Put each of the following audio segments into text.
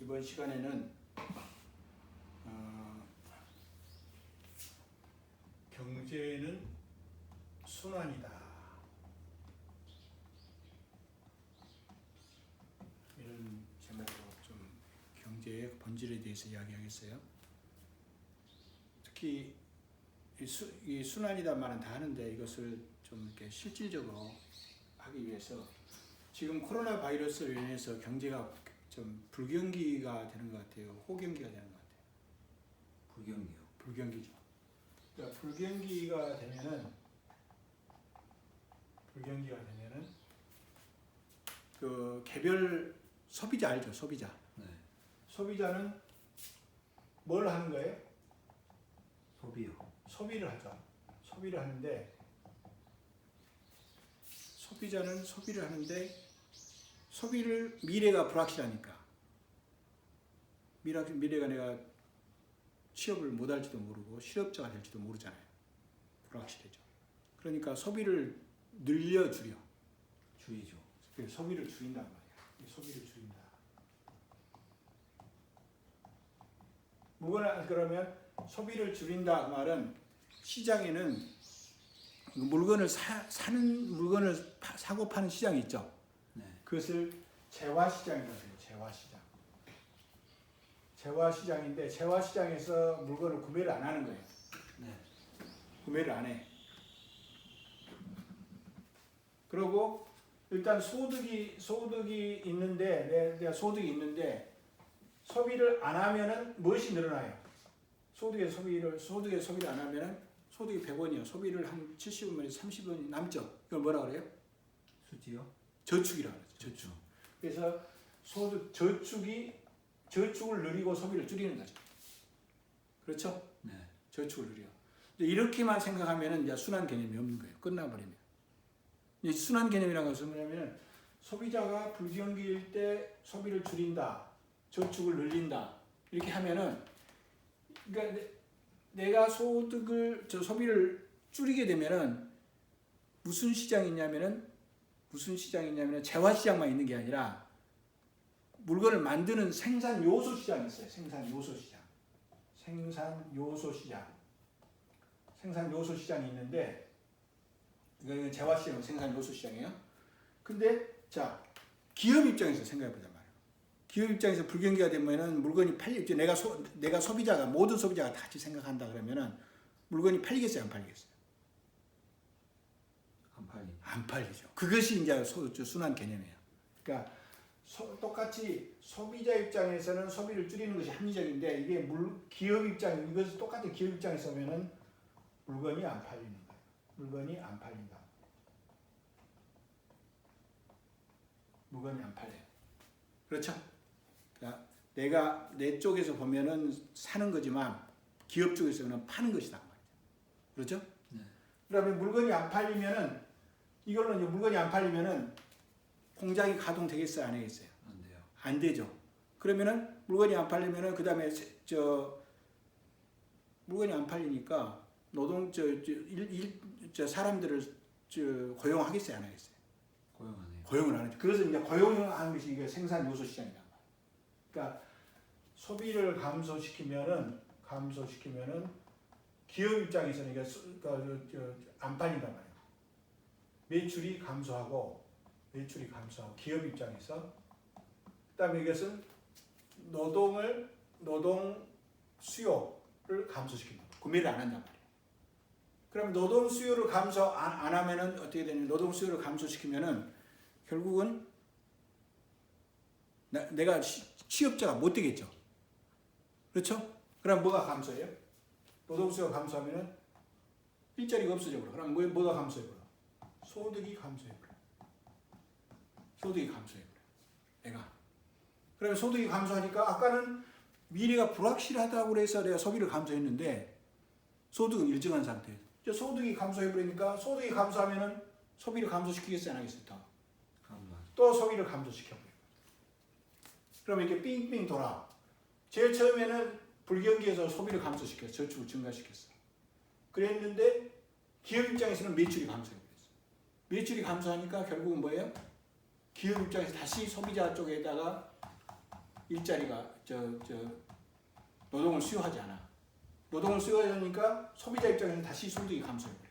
이번 시간에는 경제는 순환이다 이런 제목으로 좀 경제의 본질에 대해서 이야기하겠어요. 특히 이 순환이다 말은 다 하는데 이것을 좀 이렇게 실질적으로 하기 위해서 지금 코로나 바이러스로 인해서 경제가 좀 불경기가 되는 것 같아요. 호경기가 되는 것 같아요. 불경기요? 불경기죠. 그러니까 불경기가 되면은 그 개별 소비자 알죠? 소비자. 네. 소비자는 뭘 하는 거예요? 소비요. 소비를 하죠. 소비를 하는데 소비자는 소비를 하는데 소비를 미래가 불확실하니까 미래가 내가 취업을 못할지도 모르고 실업자가 될지도 모르잖아요. 불확실해져. 그러니까 소비를 늘려주려. 주의죠. 소비를 줄인단 말이야. 소비를 줄인다. 그러면 소비를 줄인다 그 말은 시장에는 물건을 물건을 사고 파는 시장이 있죠. 네. 그것을 재화시장이라고 해요. 재화시장. 재화시장인데 재화시장에서 물건을 구매를 안 하는 거예요. 네. 구매를 안 해. 그리고 일단 소득이 있는데 내가 소득이 있는데 소비를 안 하면은 무엇이 늘어나요? 소득의 소비를 안 하면은 소득이 100원이요. 소비를 한 70원에서 30원이 남죠. 이걸 뭐라 그래요? 수지요? 저축이라고 그러죠. 저축. 그래서 저축을 늘리고 소비를 줄이는 거죠. 그렇죠? 네. 저축을 늘려. 이렇게만 생각하면은 이제 순환 개념이 없는 거예요. 끝나버리면. 이 순환 개념이라는 것은 뭐냐면 소비자가 불경기일 때 소비를 줄인다, 저축을 늘린다 이렇게 하면은 그러니까 내가 소비를 줄이게 되면은 무슨 시장이 있냐면은 재화 시장만 있는 게 아니라 물건을 만드는 생산 요소 시장이 있어요. 생산 요소 시장이 있는데 이건 재화 시장, 생산 요소 시장이에요. 근데 자 기업 입장에서 생각해 보자 말이에요. 기업 입장에서 불경기가 되면은 물건이 팔리죠. 내가 소비자가 모든 소비자가 다 같이 생각한다 그러면은 물건이 팔리겠어요, 안 팔리겠어요? 안 팔리죠. 그것이 이제 순환 개념이에요. 그러니까 똑같이 소비자 입장에서는 소비를 줄이는 것이 합리적인데 이게 기업 입장 이것이 똑같은 기업 입장에서 보면은 물건이 안 팔리는 거예요. 물건이 안 팔린다. 물건이 안 팔려요. 그렇죠? 그러니까 내가 내 쪽에서 보면은 사는 거지만 기업 쪽에서는 파는 것이다 말이죠. 그렇죠? 네. 그러면 물건이 안 팔리면은 이걸로 이제 물건이 안 팔리면은 공장이 가동되겠어요, 안 되겠어요? 안 돼요. 안 되죠. 그러면은 물건이 안 팔리면은 그다음에 물건이 안 팔리니까 사람들을 고용하겠어요, 안 하겠어요? 고용 안 해요. 고용을 안 하죠. 그래서 이제 고용을 하는 것이 이게 생산 요소 시장이란 말이에요. 그러니까 소비를 감소시키면은 기업 입장에서는 이게 안 팔린단 말이에요. 매출이 감소하고 기업 입장에서 그다음에 이것은 노동 수요를 감소시킨다. 구매를 안 한단 말이에요. 그럼 노동 수요를 감소 안 하면은 어떻게 되냐면 노동 수요를 감소시키면은 결국은 내가 취업자가 못 되겠죠. 그렇죠? 그럼 뭐가 감소해요? 노동 수요가 감소하면은 일자리가 없어져 버려. 그럼 뭐가 감소해 버려? 소득이 감소해 버려. 내가. 그러면 소득이 감소하니까 아까는 미래가 불확실하다고 해서 내가 소비를 감소했는데 소득은 일정한 상태예요. 소득이 감소해 버리니까 소득이 감소하면은 소비를 감소시키겠어요, 안 하겠어요? 또 소비를 감소시켜 버려요. 그러면 이렇게 삥삥 돌아. 제일 처음에는 불경기에서 소비를 감소시켰어, 저축을 증가시켰어. 그랬는데 기업 입장에서는 매출이 감소해 버렸어. 매출이 감소하니까 결국은 뭐예요? 기업 입장에서 다시 소비자 쪽에다가 일자리가 노동을 수요하지 않아. 노동을 수요하니까 소비자 입장에서는 다시 소득이 감소해버려.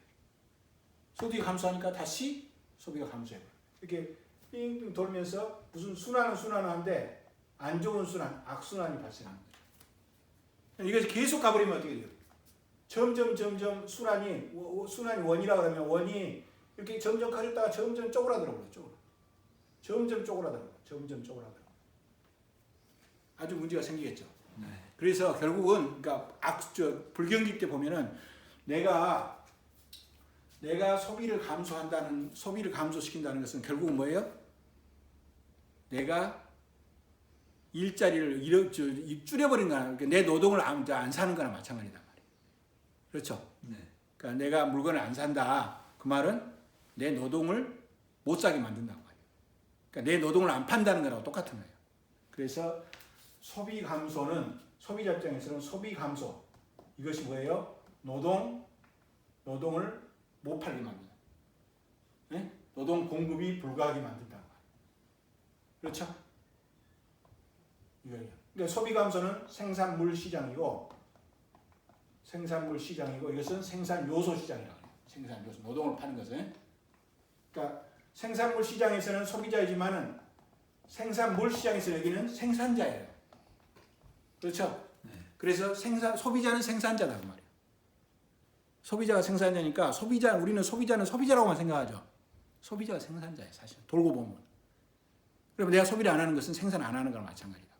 소득이 감소하니까 다시 소비가 감소해버려. 이렇게 빙빙 돌면서 무슨 순환은 순환하는데 안 좋은 순환, 악순환이 발생하는 거죠. 이것이 계속 가버리면 어떻게 돼요? 점점 순환이 원이라고 하면 원이 이렇게 점점 커졌다가 점점 쪼그라들어 버려. 점점 쪼그라들어. 아주 문제가 생기겠죠. 네. 그래서 결국은 그러니까 불경기 때 보면은 내가 소비를 감소시킨다는 것은 결국은 뭐예요? 내가 일자리를 줄여버린 거나 그러니까 내 노동을 안 사는 거나 마찬가지단 말이에요. 그렇죠? 네. 그러니까 내가 물건을 안 산다. 그 말은 내 노동을 못 사게 만든다고 말이에요. 그러니까 내 노동을 안 판다는 거랑 똑같은 거예요. 그래서 소비 감소는 소비자 입장에서는 소비 감소 이것이 뭐예요? 노동을 못 팔게 만든다. 네? 노동 공급이 불가하게 만든다. 그렇죠? 이거예요. 그러니까 소비 감소는 생산물 시장이고 이것은 생산 요소 시장이라고 해요. 생산 요소 노동을 파는 것은. 그러니까 생산물 시장에서는 소비자이지만은 생산물 시장에서 여기는 생산자예요. 그렇죠? 네. 그래서 소비자는 생산자다 그 말이에요. 소비자가 생산자니까 우리는 소비자는 소비자라고만 생각하죠. 소비자가 생산자예요, 사실. 돌고 보면. 그럼 내가 소비를 안 하는 것은 생산 안 하는 거랑 마찬가지다.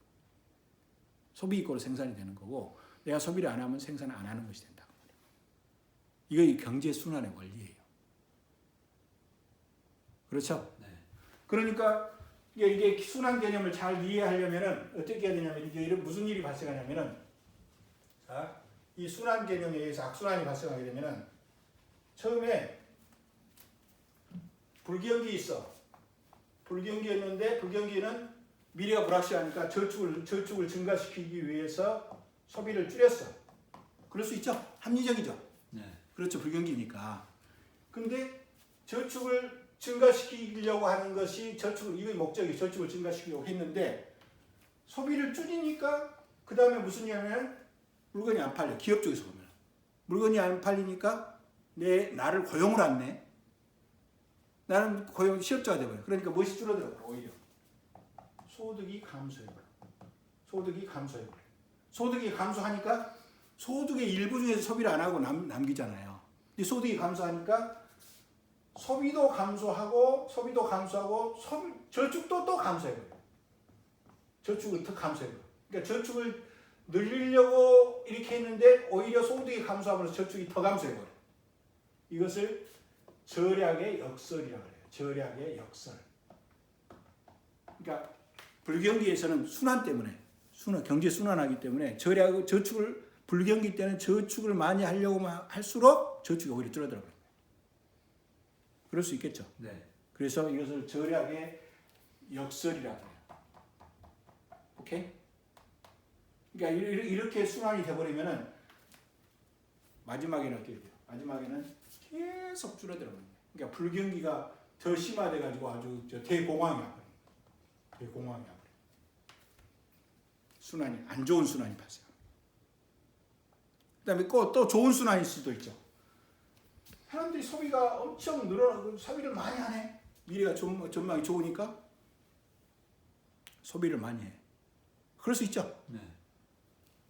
소비 이꼴 생산이 되는 거고 내가 소비를 안 하면 생산 안 하는 것이 된다. 이거 경제 순환의 원리예요. 그렇죠? 네. 그러니까 이게 순환 개념을 잘 이해하려면은 어떻게 해야 되냐면 이게 무슨 일이 발생하냐면은 이 순환 개념에 의해서 악순환이 발생하게 되면은 처음에 불경기 있어. 불경기였는데 불경기는 미래가 불확실하니까 저축을 증가시키기 위해서 소비를 줄였어. 그럴 수 있죠. 합리적이죠. 네. 그렇죠. 불경기니까. 근데 저축을 증가시키려고 하는 것이 이게 목적이 저축을 증가시키려고 했는데 소비를 줄이니까 그 다음에 무슨 일이냐면 물건이 안 팔려. 기업 쪽에서 보면 물건이 안 팔리니까 나를 고용을 안 내. 나는 실업자가 돼버려. 그러니까 무엇이 줄어들어? 오히려 소득이 감소해버려. 소득이 감소하니까 소득의 일부 중에서 소비를 안 하고 남기잖아요. 근데 소득이 감소하니까 소비도 감소하고 저축도 또 감소해버려. 저축을 더 감소해버려. 그러니까 저축을 늘리려고 이렇게 했는데 오히려 소득이 감소하면서 저축이 더 감소해버려. 이것을 절약의 역설이라고 해요. 절약의 역설. 그러니까 불경기에서는 순환 때문에 경제 순환하기 때문에 저축을 불경기 때는 저축을 많이 하려고 할수록 저축이 오히려 줄어들어요. 그럴 수 있겠죠. 네. 그래서 이것을 절약의 역설이라고 해요. 오케이? 그러니까 이렇게 순환이 돼버리면은 마지막에는 어떻게 돼요? 마지막에는 계속 줄어들어요. 그러니까 불경기가 더 심화돼가지고 아주 대공황이 와버려요. 대공황이 와버려요. 순환이 안 좋은 순환이 발생. 그다음에 또 좋은 순환일 수도 있죠. 사람들이 소비가 엄청 늘어나고 소비를 많이 하네. 미래가 전망이 좋으니까 소비를 많이 해. 그럴 수 있죠. 네.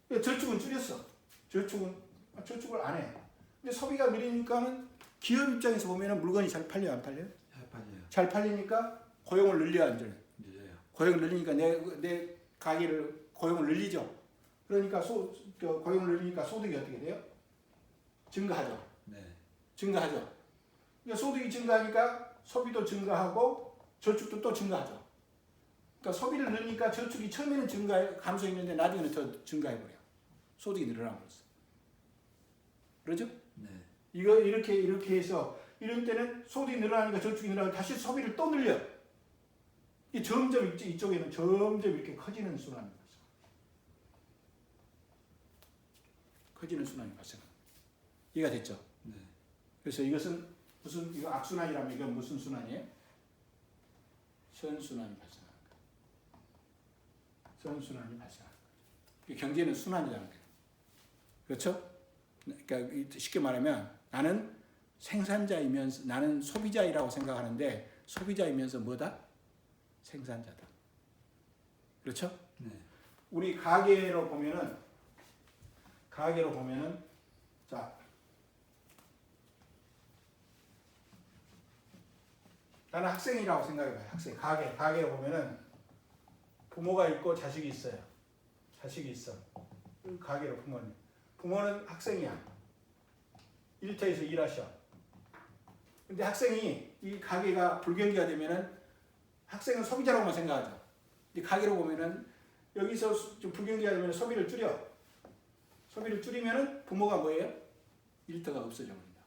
저축은 줄였어. 저축을 안 해. 근데 소비가 느리니까는 기업 입장에서 보면은 물건이 잘 팔려요, 안 팔려요? 잘 팔려요. 잘 팔리니까 고용을 늘려야 안 늘려요? 늘려요. 고용을 늘리니까 내 가게를 고용을 늘리죠. 그러니까 고용을 늘리니까 소득이 어떻게 돼요? 증가하죠. 네. 증가하죠. 그러니까 소득이 증가하니까 소비도 증가하고 저축도 또 증가하죠. 그러니까 소비를 늘리니까 저축이 처음에는 감소했는데 나중에는 더 증가해버려요. 소득이 늘어나 버렸어. 그렇죠? 네. 이렇게 해서 이런 때는 소득이 늘어나니까 저축이 늘어나고 다시 소비를 또 늘려. 이 점점 이쪽에는 점점 이렇게 커지는 순환이 발생. 커지는 순환이 발생합니다. 이해가 됐죠? 네. 그래서 이것은 이거 악순환이라면 이건 무슨 순환이에요? 선순환이 발생합니다. 선순환이 발생하는 거죠. 경제는 순환이라는 거예요. 그렇죠? 그러니까 쉽게 말하면 나는 생산자이면서 나는 소비자이라고 생각하는데 소비자이면서 뭐다? 생산자다. 그렇죠? 네. 우리 가게로 보면은 자 나는 학생이라고 생각해봐요. 학생 가게로 보면은 부모가 있고 자식이 있어요. 자식이 있어. 가게로 부모는 학생이야. 일터에서 일하셔. 근데 학생이 이 가게가 불경기가 되면은 학생은 소비자라고만 생각하죠. 근데 가게로 보면은 여기서 좀 불경기가 되면 소비를 줄여. 소비를 줄이면은 부모가 뭐예요? 일터가 없어져 버린다.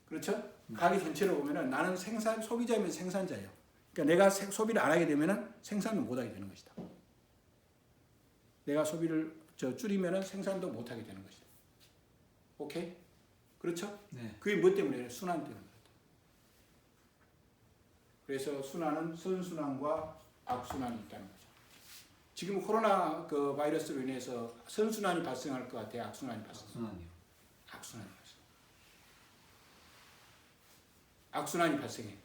그렇죠? 가게 전체로 보면은 나는 소비자이면서 생산자예요. 그러니까 내가 소비를 안 하게 되면은 생산을 못 하게 되는 것이다. 내가 소비를 줄이면은 생산도 못 하게 되는 것이다. 오케이? 그렇죠? 네. 그게 뭐 때문에? 순환 때문에. 그래서 순환은 선순환과 악순환이 있다는 거죠. 지금 코로나 그 바이러스로 인해서 선순환이 발생할 것 같아요. 악순환이 발생. 순환이요. 악순환이 발생. 악순환이 발생해.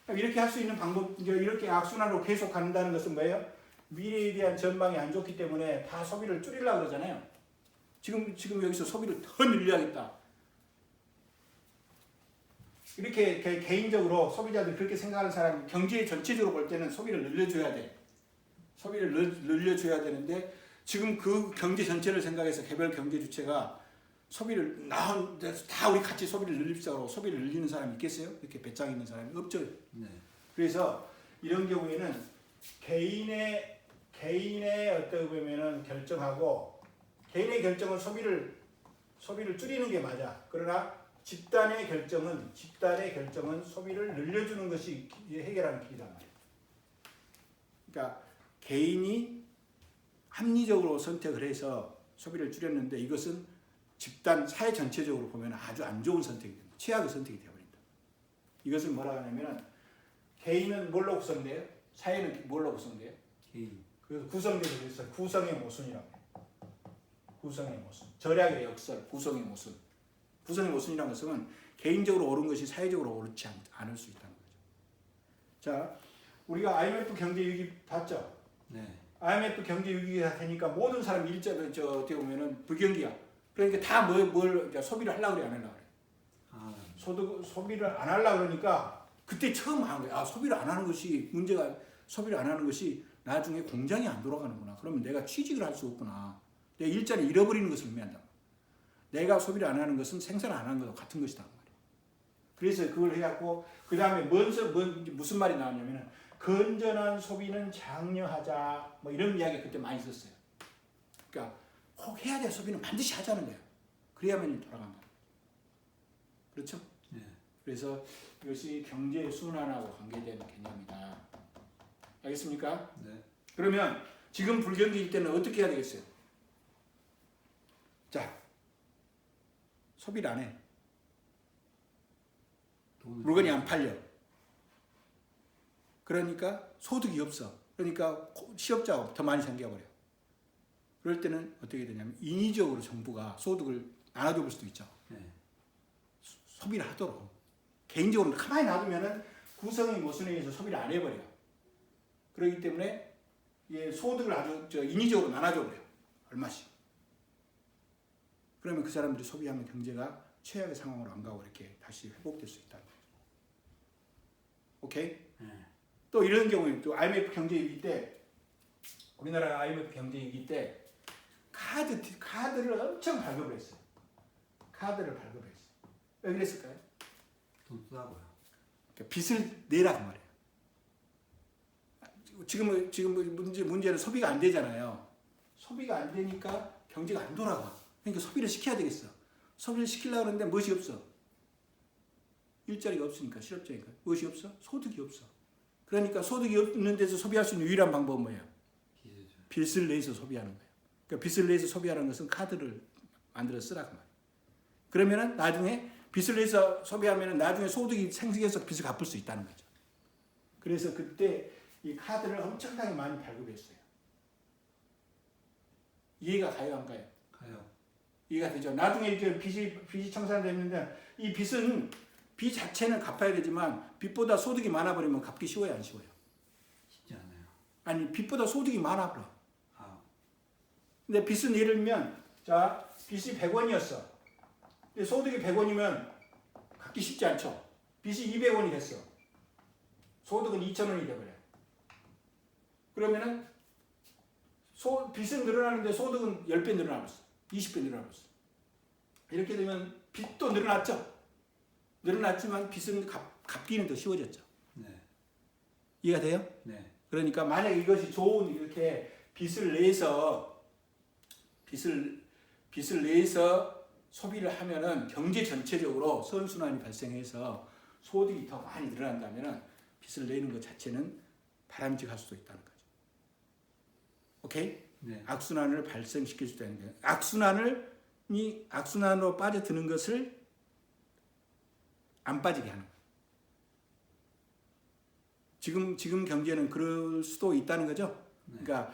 이렇게 할 수 있는 방법, 이렇게 악순환으로 계속 간다는 것은 뭐예요? 미래에 대한 전망이 안 좋기 때문에 다 소비를 줄이려고 그러잖아요. 지금 여기서 소비를 더 늘려야겠다. 이렇게 개인적으로 소비자들 그렇게 생각하는 사람이 경제 전체적으로 볼 때는 소비를 늘려줘야 돼. 소비를 늘려줘야 되는데 지금 그 경제 전체를 생각해서 개별 경제 주체가 소비를 다 우리 같이 소비를 늘립시다고 소비를 늘리는 사람이 있겠어요? 이렇게 배짱 있는 사람이 없죠. 네. 그래서 이런 경우에는 개인의 어떻게 보면은 결정하고 개인의 결정은 소비를 줄이는 게 맞아. 그러나 집단의 결정은 소비를 늘려주는 것이 해결하는 길이란 말이에요. 그러니까 개인이 합리적으로 선택을 해서 소비를 줄였는데 이것은 집단 사회 전체적으로 보면 아주 안 좋은 선택이 됩니다. 최악의 선택이 되어버린다. 이것을 뭐라 하냐면은 개인은 뭘로 구성돼요? 사회는 뭘로 구성돼요? 개인. 그래서 구성되고 있어요. 구성의 모순이라고 해요. 구성의 모순. 절약의 역설, 구성의 모순. 구성의 모순이라는 것은 개인적으로 옳은 것이 사회적으로 옳지 않을 수 있다는 거죠. 자, 우리가 IMF 경제 위기 봤죠? 네. IMF 경제 위기가 되니까 모든 사람 어떻게 보면은 불경기야. 그러니까 다 소비를 하려고 그래, 안 하려고 그래. 아, 소비를 안 하려고 그러니까 그때 처음 한 거야. 소비를 안 하는 것이 문제가 소비를 안 하는 것이 나중에 공장이 안 돌아가는구나. 그러면 내가 취직을 할 수 없구나. 내 일자리 잃어버리는 것을 의미한다. 내가 소비를 안 하는 것은 생산 안 하는 것과 같은 것이다. 그래서 그걸 해갖고 그 다음에 무슨 말이 나왔냐면은 건전한 소비는 장려하자 뭐 이런 이야기 그때 많이 썼어요. 그러니까 꼭 해야 돼. 소비는 반드시 하자는 거예요. 그래야만 돌아간다. 그렇죠? 네. 그래서 이것이 경제 순환하고 관계된 개념이다. 알겠습니까? 네. 그러면 지금 불경기일 때는 어떻게 해야 되겠어요? 자, 소비를 안 해. 물건이 안 팔려. 그러니까 소득이 없어. 그러니까 취업자가 더 많이 생겨버려. 그럴 때는 어떻게 되냐면 인위적으로 정부가 소득을 나눠줘 볼 수도 있죠. 네. 소비를 하도록. 개인적으로 가만히 놔두면은 구성의 모순에 의해서 소비를 안 해버려. 그렇기 때문에 소득을 아주 인위적으로 나눠줘 버려. 얼마씩. 그러면 그 사람들이 소비하면 경제가 최악의 상황으로 안 가고 이렇게 다시 회복될 수 있다는 거죠. 오케이? 네. 또 이런 경우에 또 IMF 경제 위기 때 우리나라가 IMF 경제 위기 때 카드를 엄청 발급을 했어요. 카드를 발급했어요. 왜 그랬을까요? 돈 쓰라고요. 그러니까 빚을 내라고 말이에요. 지금 문제는 소비가 안 되잖아요. 소비가 안 되니까 경제가 안 돌아가. 그러니까 소비를 시켜야 되겠어. 소비를 시키려고 하는데 무엇이 없어? 일자리가 없으니까, 실업자니까. 무엇이 없어? 소득이 없어. 그러니까 소득이 없는 데서 소비할 수 있는 유일한 방법은 뭐예요? 빚을 내서 소비하는 거예요. 그러니까 빚을 내서 소비하는 것은 카드를 만들어 쓰라고 말이에요. 그러면은 나중에 빚을 내서 소비하면은 나중에 소득이 생기해서 빚을 갚을 수 있다는 거죠. 그래서 그때 이 카드를 엄청나게 많이 발급했어요. 이해가 가요 안 가요? 가요. 이해가 되죠. 나중에 이제 빚이 청산되는데 이 빚 자체는 갚아야 되지만 빚보다 소득이 많아 버리면 갚기 쉬워요 안 쉬워요? 쉽지 않아요. 아니 빚보다 소득이 많아 버려. 아, 근데 빚은 예를 들면 자 빚이 100원이었어. 근데 소득이 100원이면 갚기 쉽지 않죠. 빚이 200원이 됐어. 소득은 2,000원이 돼버려. 그러면은 빚은 늘어나는데 소득은 10배 늘어나버렸어. 20배 늘어나버렸어. 이렇게 되면 빚도 늘어났죠. 늘어났지만 빚은 갚기는 더 쉬워졌죠. 네. 이해가 돼요? 네. 그러니까 만약 이것이 좋은 이렇게 빚을 내서 소비를 하면은 경제 전체적으로 선순환이 발생해서 소득이 더 많이 늘어난다면은 빚을 내는 것 자체는 바람직할 수도 있다는 거죠. 오케이? 네. 악순환을 발생시킬 수도 있는 거예요. 악순환으로 빠져드는 것을 안 빠지게 하는 거예요. 지금 경제는 그럴 수도 있다는 거죠. 네. 그러니까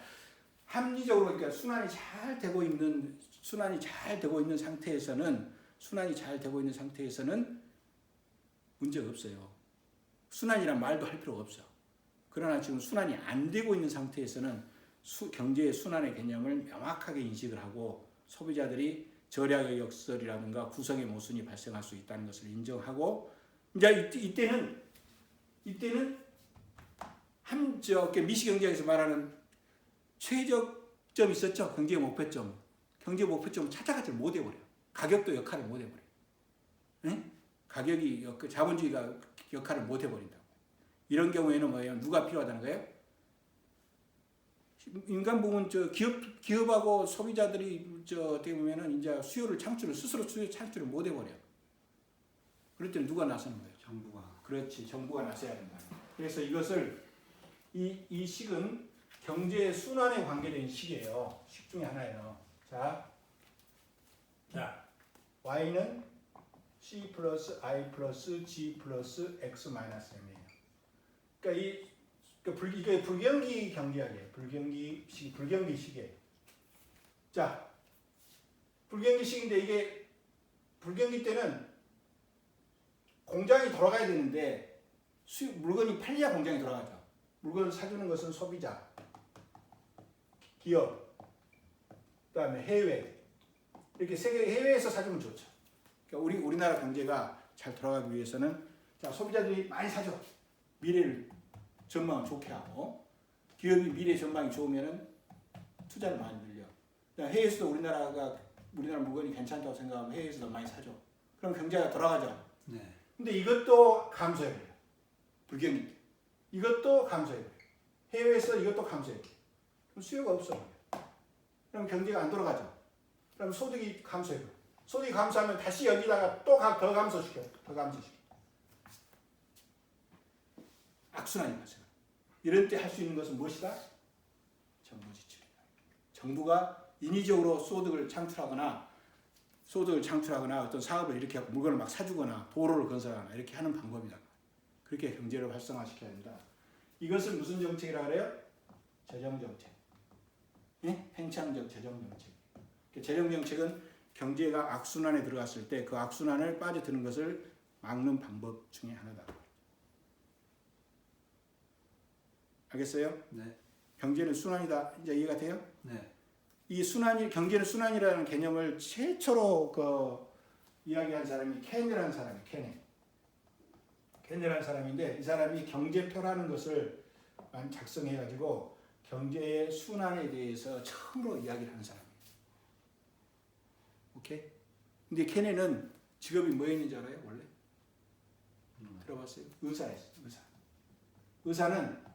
합리적으로 그러니까 순환이 잘 되고 있는 상태에서는 문제가 없어요. 순환이란 말도 할 필요가 없어. 그러나 지금 순환이 안 되고 있는 상태에서는 경제의 순환의 개념을 명확하게 인식을 하고 소비자들이 절약의 역설이라든가 구성의 모순이 발생할 수 있다는 것을 인정하고 이제 이때는 미시경제학에서 말하는 최적점이 있었죠. 경제 목표점. 경제 목표점을 찾아가지 못해버려. 가격도 역할을 못해버려. 응? 가격이 자본주의가 역할을 못해버린다고. 이런 경우에는 뭐예요? 누가 필요하다는 거예요? 인간 부분 기업하고 소비자들이 어떻게 보면은 이제 스스로 수요 창출을 못 해버려. 그럴 때는 누가 나서는 거예요? 정부가. 그렇지, 정부가 나서야 된다. 그래서 이것을 이 식은 경제 순환에 관계된 식이에요. 식 중에 하나예요. 자, y는 c 플러스 i 플러스 g 플러스 x 마이너스 m이에요. 그러니까 이게 불경기 경제학이에요. 불경기식이에요. 자, 불경기식인데 이게 불경기 때는 공장이 돌아가야 되는데 물건이 팔려야 공장이 돌아가죠. 물건을 사주는 것은 소비자, 기업, 그다음에 해외 이렇게 해외에서 사주면 좋죠. 그러니까 우리나라 경제가 잘 돌아가기 위해서는 자 소비자들이 많이 사죠. 미래를 전망을 좋게 하고 기업이 미래 전망이 좋으면은 투자를 많이 늘려. 해외에서도 우리나라 물건이 괜찮다고 생각하면 해외에서도 많이 사죠. 그럼 경제가 돌아가죠. 네. 근데 이것도 감소해버려요. 불경기 때. 이것도 감소해버려요. 해외에서 이것도 감소해버려요. 그럼 수요가 없어. 그럼 경제가 안 돌아가죠. 그럼 소득이 감소해버려요. 소득이 감소하면 다시 여기다가 또 더 감소시켜. 악순환이 발생합니다. 이런 때 할 수 있는 것은 무엇이다? 정부 지출이다. 정부가 인위적으로 소득을 창출하거나 어떤 사업을 이렇게 하고 물건을 막 사주거나 도로를 건설하거나 이렇게 하는 방법이다. 그렇게 경제를 활성화시켜야 된다. 이것을 무슨 정책이라고 그래요? 재정정책. 예? 팽창적 재정정책. 재정정책은 경제가 악순환에 들어갔을 때 그 악순환을 빠져드는 것을 막는 방법 중에 하나다. 알겠어요? 네. 경제는 순환이다. 이제 이해가 돼요? 네. 경제는 순환이라는 개념을 최초로 이야기한 사람이 케네라는 사람이에요. 케네라는 사람인데 이 사람이 경제표라는 것을 작성해가지고 경제의 순환에 대해서 처음으로 이야기를 하는 사람이에요. 오케이? 근데 케네는 직업이 뭐였는지 알아요? 원래? 들어봤어요? 의사였어요. 의사는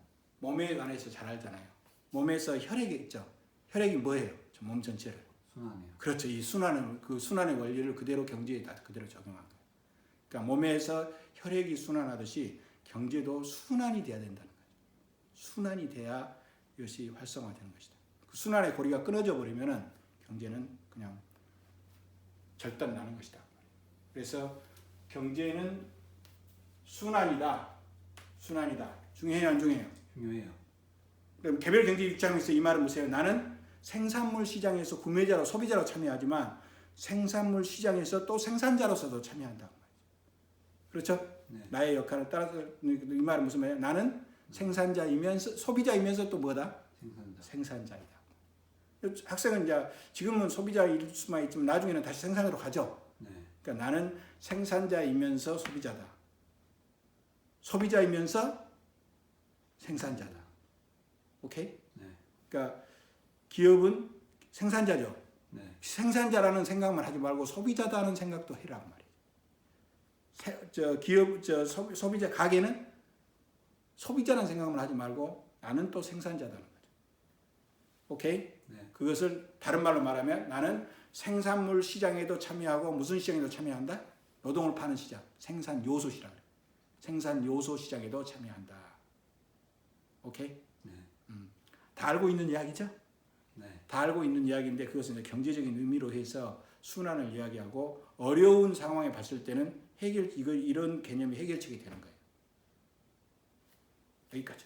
몸에 관해서 잘 알잖아요. 몸에서 혈액이 있죠. 혈액이 뭐예요? 몸 전체를. 순환이요. 그렇죠. 이 순환의 원리를 그대로 경제에다 그대로 적용한 거예요. 그러니까 몸에서 혈액이 순환하듯이 경제도 순환이 돼야 된다는 거죠. 순환이 돼야 이것이 활성화되는 것이다. 그 순환의 고리가 끊어져 버리면은 경제는 그냥 절단 나는 것이다. 그래서 경제는 순환이다. 중요해요, 안 중요해요? 중요해요. 그럼 개별 경제 입장에서 이 말은 보세요. 나는 생산물 시장에서 구매자로 소비자로 참여하지만 생산물 시장에서 또 생산자로서도 참여한다. 그렇죠? 네. 나의 역할을 따라서 이 말은 무슨 말이에요? 나는 생산자이면서 소비자이면서 또 뭐다? 생산자. 생산자이다. 학생은 이제 지금은 소비자일 수만 있지만 나중에는 다시 생산으로 가죠. 네. 그러니까 나는 생산자이면서 소비자다. 소비자이면서 생산자다. 오케이? 네. 그러니까 기업은 생산자죠. 네. 생산자라는 생각만 하지 말고 소비자다는 생각도 해라 말이에요. 기업 소비자 가게는 소비자라는 생각만 하지 말고 나는 또 생산자다는 거죠. 오케이? 네. 그것을 다른 말로 말하면 나는 생산물 시장에도 참여하고 무슨 시장에도 참여한다? 노동을 파는 시장, 생산 요소 시장. 생산 요소 시장에도 참여한다. 오케이? 네. 다 알고 있는 이야기죠? 네. 다 알고 있는 이야기인데 그것은 이제 경제적인 의미로 해서 순환을 이야기하고 어려운 상황에 봤을 때는 이런 개념이 해결책이 되는 거예요. 여기까지.